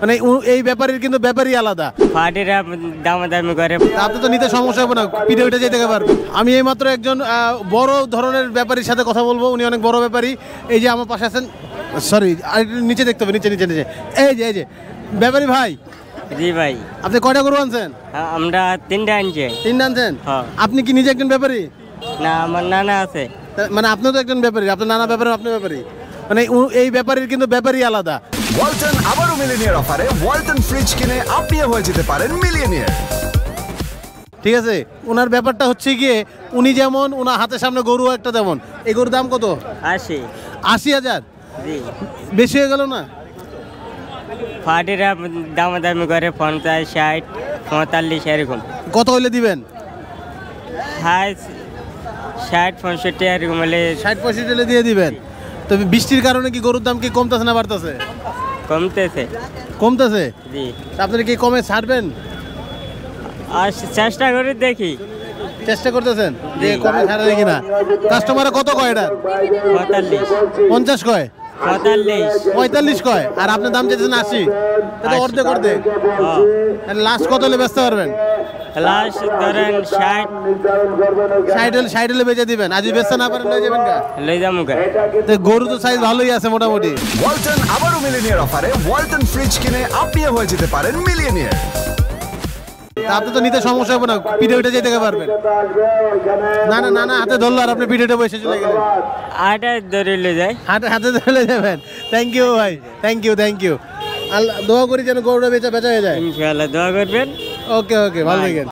মানে এই ব্যাপারের কিন্তু ব্যাপারই আলাদা। পার্টিরা দামাদামি করে, তাতে তো নিতে সমস্যা হবে না, পিঠে উঠে যেতে পারবে। আমি এইমাত্র একজন বড় ধরনের ব্যাপারীর সাথে কথা বলবো, উনি অনেক বড় ব্যাপারী। এই যে আমার পাশে আছেন, সরি আর নিচে দেখতে হবে, নিচে নিচে নিচে এই যে ব্যাপারী ভাই। জি ভাই। আপনি কয়টা গরু আনছেন? আমরা 3টা আনছি। 3টা আনছেন? হ্যাঁ। আপনি কি নিজে একজন ব্যাপারী? না, আমার নানা আছে। মানে আপনিও তো একজন ব্যাপারী, আপনার নানা ব্যাপারে আপনি ব্যাপারী, মানে এই ব্যাপারের কিন্তু ব্যাপারই আলাদা। ওয়ালটন আবারও মিলিয়নিয়ার অফারে ওয়ালটন ফ্রিজ কিনে আপনিও হয়ে যেতে পারেন মিলিয়নিয়ার। ঠিক আছে, ওনার ব্যাপারটা হচ্ছে গিয়ে উনি যেমন ওনার হাতের সামনে গরু একটা, যেমন এই গরুর দাম কত? 80,000। জি। বেশি হয়ে গেল না? পার্টিরা দামাদামি করে 50, 60, 45 এরকম। কত হইলে দিবেন? হাই 60, 65 এরকম হলে 60-65 হলে দিয়ে দিবেন। তবে বৃষ্টির কারণে কি গরুর দাম কি কমতেছে না বাড়তেছে? কমতেছে। কমতেছে? জি। আপনারা কি কমে ছাড়বেন? আর চেষ্টা করে দেখি। চেষ্টা করতেছেন যে কমে ছাড়া দেখি না। কাস্টমারে কত কয় এটা? 45, 50 কয়, 45 কয়, আর আপনার দাম চাইছেন 80। এটা অর্ধেক অর্ধেক। লাস্ট কত হলে বেচতে পারবেন? লাস্ট ধরেন 60 হলে বেচে দিবেন। আজ বেচতে না পারেন লয়ে যাবেন কা? লই যামু গা। তো গরু তো সাইজ ভালোই আছে মোটামুটি। ওয়ালটন আবারও মিলিয়নিয়ার অফারে ওয়ালটন ফ্রিজ কিনে আপনিও হয়ে যেতে পারেন মিলিয়নিয়ার। আপনি তো নিতে সমস্যা হবে না, পিঠে উঠে যেতে পারবেন। না হাতে ধরলো আর আপনি পিঠে উঠে বসে চলে গেলেন। আটা ধরে লই যায়। হাতে ধরে যাবেন। থ্যাংক ইউ ভাই, থ্যাংক ইউ। আল্লাহ দোয়া করি যেন গরুটা বেচা হয়ে যায়। ইনশাআল্লাহ দোয়া করবেন। ওকে, ভালো থাকেন।